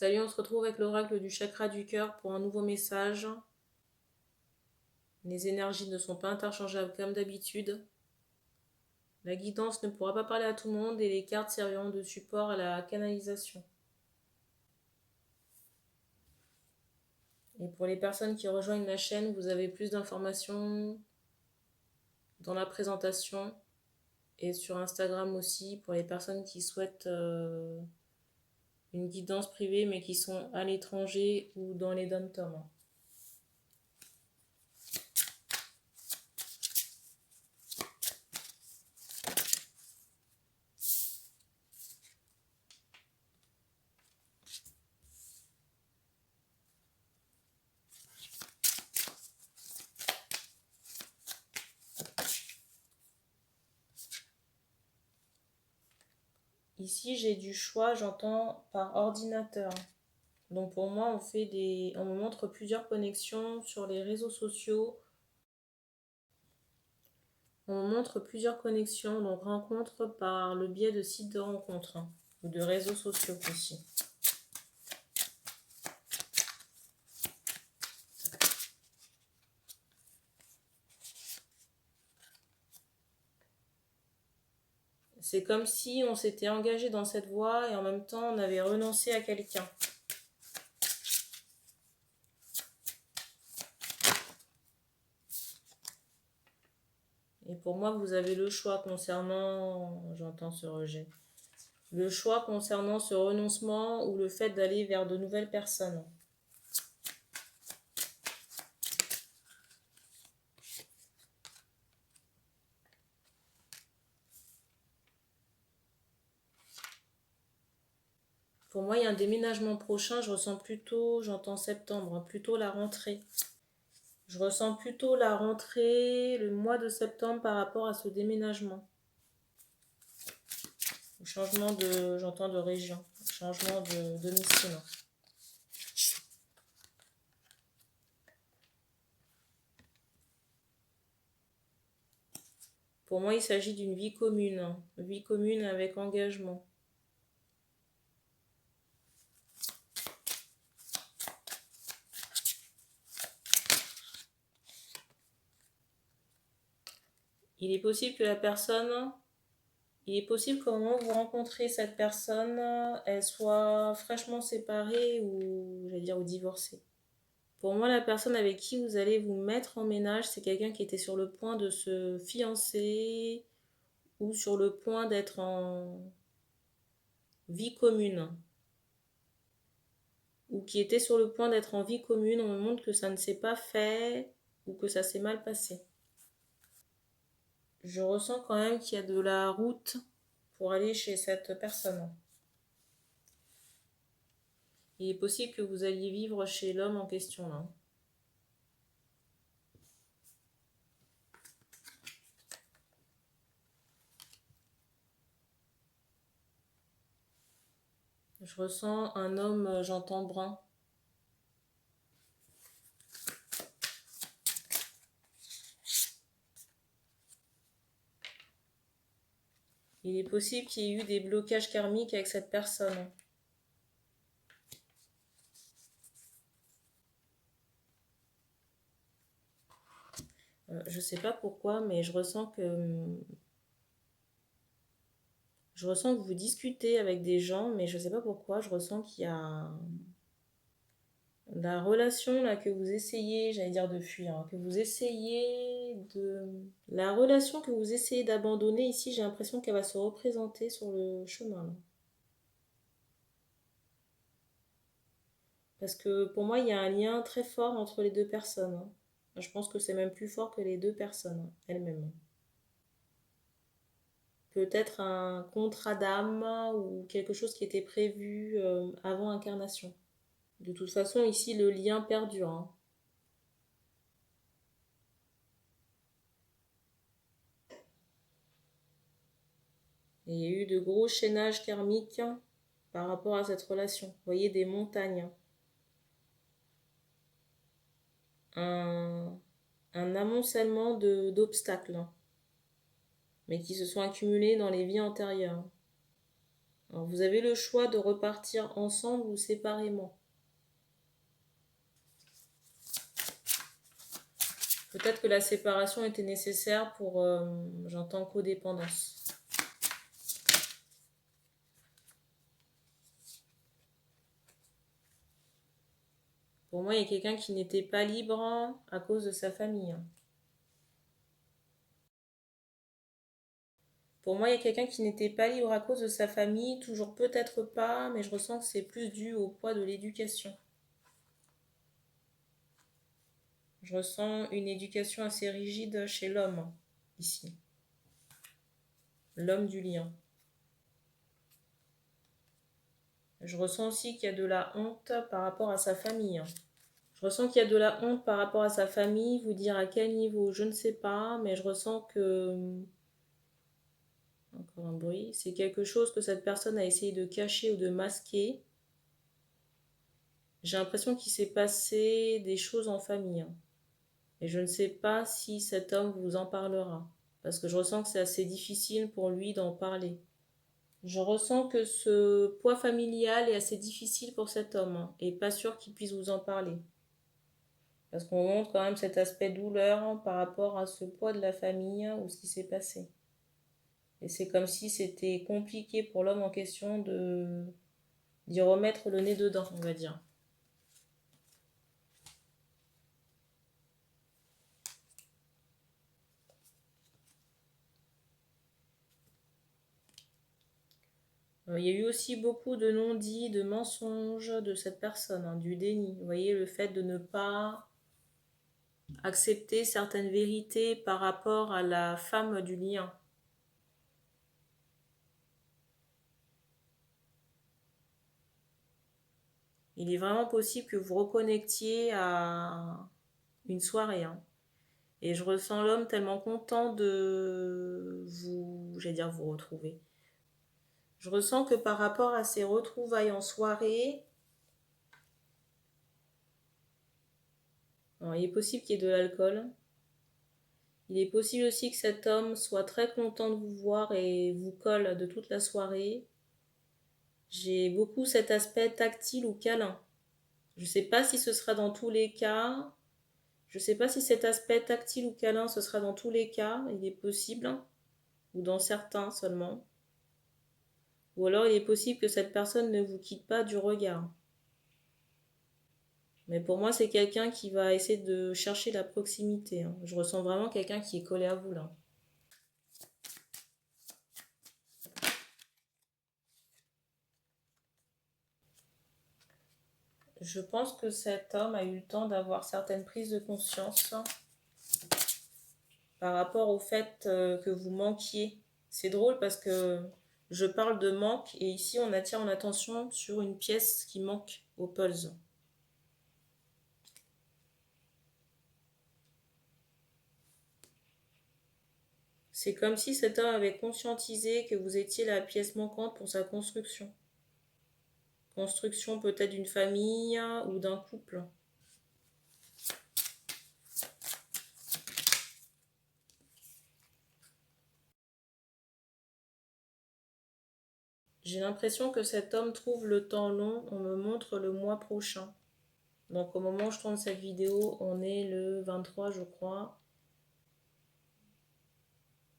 Salut, on se retrouve avec l'oracle du chakra du cœur pour un nouveau message. Les énergies ne sont pas interchangeables comme d'habitude. La guidance ne pourra pas parler à tout le monde et les cartes serviront de support à la canalisation. Et pour les personnes qui rejoignent la chaîne, vous avez plus d'informations dans la présentation et sur Instagram aussi pour les personnes qui souhaitent une guidance privée mais qui sont à l'étranger ou dans les dom-toms. Ici, j'ai du choix, j'entends par ordinateur. Donc pour moi, on me montre plusieurs connexions sur les réseaux sociaux. On me montre plusieurs connexions, donc rencontres par le biais de sites de rencontres ou de réseaux sociaux aussi. C'est comme si on s'était engagé dans cette voie et en même temps on avait renoncé à quelqu'un. Et pour moi, vous avez le choix concernant, j'entends ce rejet, le choix concernant ce renoncement ou le fait d'aller vers de nouvelles personnes. Pour moi, il y a un déménagement prochain, je ressens plutôt, j'entends septembre, plutôt la rentrée. Je ressens plutôt la rentrée, le mois de septembre par rapport à ce déménagement. Le changement de, j'entends de région, changement de domicile. Pour moi, il s'agit d'une vie commune avec engagement. Il est possible que la personne, il est possible qu'au moment où vous rencontrez cette personne, elle soit fraîchement séparée ou, j'allais dire, ou divorcée. Pour moi, la personne avec qui vous allez vous mettre en ménage, c'est quelqu'un qui était sur le point de se fiancer ou sur le point d'être en vie commune. Ou qui était sur le point d'être en vie commune, on me montre que ça ne s'est pas fait ou que ça s'est mal passé. Je ressens quand même qu'il y a de la route pour aller chez cette personne. Il est possible que vous alliez vivre chez l'homme en question là. Je ressens un homme, j'entends brun. Il est possible qu'il y ait eu des blocages karmiques avec cette personne. Je sais pas pourquoi, mais je ressens que vous discutez avec des gens, mais je sais pas pourquoi, je ressens qu'il y a la relation là que vous essayez, j'allais dire de fuir, hein, que vous essayez de... La relation que vous essayez d'abandonner ici, j'ai l'impression qu'elle va se représenter sur le chemin. Là. Parce que pour moi, il y a un lien très fort entre les deux personnes. Hein. Je pense que c'est même plus fort que les deux personnes elles-mêmes. Peut-être un contrat d'âme ou quelque chose qui était prévu avant incarnation. De toute façon, ici, le lien perdure. Hein. Et il y a eu de gros chaînages karmiques par rapport à cette relation. Vous voyez des montagnes. Un amoncellement d'obstacles, mais qui se sont accumulés dans les vies antérieures. Alors, vous avez le choix de repartir ensemble ou séparément. Peut-être que la séparation était nécessaire pour, j'entends, codépendance. Pour moi, il y a quelqu'un qui n'était pas libre à cause de sa famille. Pour moi, il y a quelqu'un qui n'était pas libre à cause de sa famille, toujours peut-être pas, mais je ressens que c'est plus dû au poids de l'éducation. Je ressens une éducation assez rigide chez l'homme, ici. L'homme du lien. Je ressens aussi qu'il y a de la honte par rapport à sa famille. Je ressens qu'il y a de la honte par rapport à sa famille, vous dire à quel niveau, je ne sais pas, mais je ressens que... Encore un bruit. C'est quelque chose que cette personne a essayé de cacher ou de masquer. J'ai l'impression qu'il s'est passé des choses en famille. Et je ne sais pas si cet homme vous en parlera. Parce que je ressens que c'est assez difficile pour lui d'en parler. Je ressens que ce poids familial est assez difficile pour cet homme. Et pas sûr qu'il puisse vous en parler. Parce qu'on montre quand même cet aspect douleur par rapport à ce poids de la famille ou ce qui s'est passé. Et c'est comme si c'était compliqué pour l'homme en question d'y remettre le nez dedans, on va dire. Il y a eu aussi beaucoup de non-dits, de mensonges de cette personne, du déni. Vous voyez, le fait de ne pas accepter certaines vérités par rapport à la femme du lien. Il est vraiment possible que vous reconnectiez à une soirée. Et je ressens l'homme tellement content de vous, j'allais dire vous retrouver. Je ressens que par rapport à ces retrouvailles en soirée, alors, il est possible qu'il y ait de l'alcool. Il est possible aussi que cet homme soit très content de vous voir et vous colle de toute la soirée. J'ai beaucoup cet aspect tactile ou câlin. Je ne sais pas si ce sera dans tous les cas. Je ne sais pas si cet aspect tactile ou câlin, ce sera dans tous les cas. Il est possible. Ou dans certains seulement. Ou alors il est possible que cette personne ne vous quitte pas du regard. Mais pour moi, c'est quelqu'un qui va essayer de chercher la proximité. Je ressens vraiment quelqu'un qui est collé à vous là. Je pense que cet homme a eu le temps d'avoir certaines prises de conscience par rapport au fait que vous manquiez. C'est drôle parce que je parle de manque et ici on attire mon attention sur une pièce qui manque au pulse. C'est comme si cet homme avait conscientisé que vous étiez la pièce manquante pour sa construction. Construction peut-être d'une famille ou d'un couple. J'ai l'impression que cet homme trouve le temps long, on me montre le mois prochain. Donc au moment où je tourne cette vidéo, on est le 23 je crois.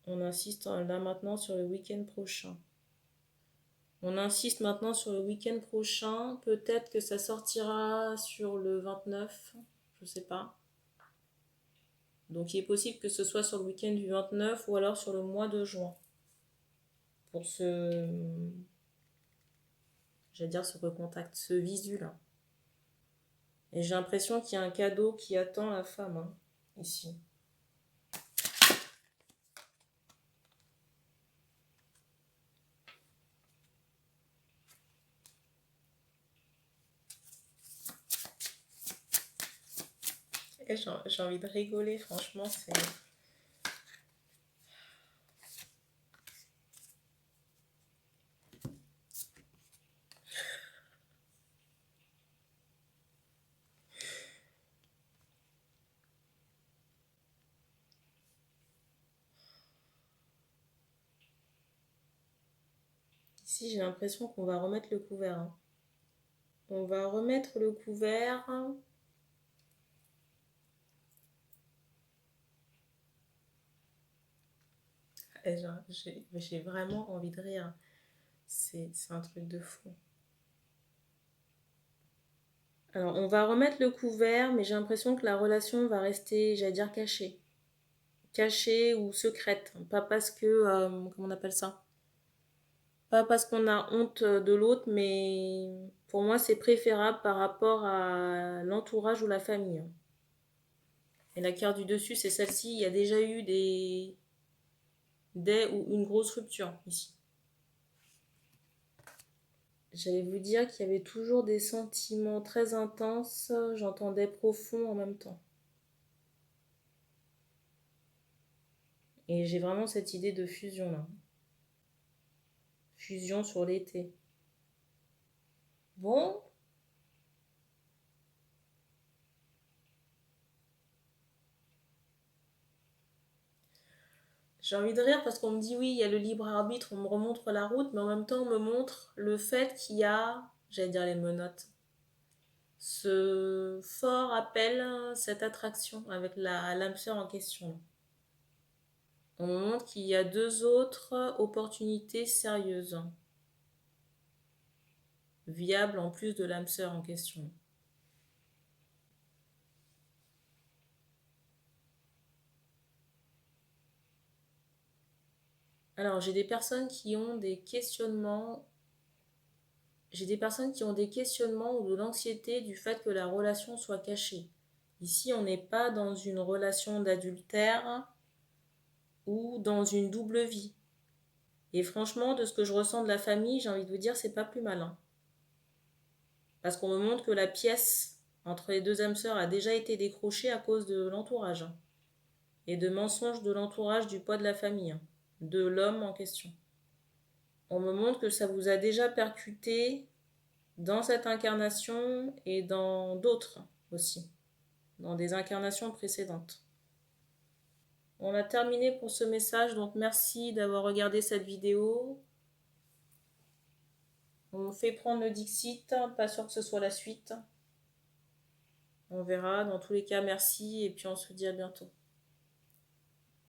On insiste là maintenant sur le week-end prochain. On insiste maintenant sur le week-end prochain. Peut-être que ça sortira sur le 29, je sais pas. Donc il est possible que ce soit sur le week-end du 29 ou alors sur le mois de juin. Pour j'allais dire ce recontact, ce visu là. Et j'ai l'impression qu'il y a un cadeau qui attend la femme, ici. Et j'ai envie de rigoler, franchement, c'est... Ici, j'ai l'impression qu'on va remettre le couvert. Hein. On va remettre le couvert. J'ai vraiment envie de rire. C'est un truc de fou. Alors, on va remettre le couvert, mais j'ai l'impression que la relation va rester, j'allais dire, cachée. Cachée ou secrète. Pas parce que, comment on appelle ça? Pas parce qu'on a honte de l'autre, mais pour moi, c'est préférable par rapport à l'entourage ou la famille. Et la carte du dessus, c'est celle-ci. Il y a déjà eu des ou une grosse rupture ici. J'allais vous dire qu'il y avait toujours des sentiments très intenses, j'entendais profond en même temps. Et j'ai vraiment cette idée de fusion là. Fusion sur l'été. Bon, j'ai envie de rire parce qu'on me dit oui, il y a le libre arbitre, on me remontre la route, mais en même temps on me montre le fait qu'il y a, j'allais dire les menottes, ce fort appel, cette attraction avec l'âme sœur en question. On me montre qu'il y a deux autres opportunités sérieuses, viables en plus de l'âme sœur en question. Alors, j'ai des personnes qui ont des questionnements. J'ai des personnes qui ont des questionnements ou de l'anxiété du fait que la relation soit cachée. Ici, on n'est pas dans une relation d'adultère ou dans une double vie. Et franchement, de ce que je ressens de la famille, j'ai envie de vous dire, c'est pas plus malin. Parce qu'on me montre que la pièce entre les deux âmes sœurs a déjà été décrochée à cause de l'entourage. Et de mensonges de l'entourage du poids de la famille. De l'homme en question. On me montre que ça vous a déjà percuté dans cette incarnation et dans d'autres aussi, dans des incarnations précédentes. On a terminé pour ce message, donc merci d'avoir regardé cette vidéo. On fait prendre le Dixit, pas sûr que ce soit la suite. On verra, dans tous les cas, merci et puis on se dit à bientôt.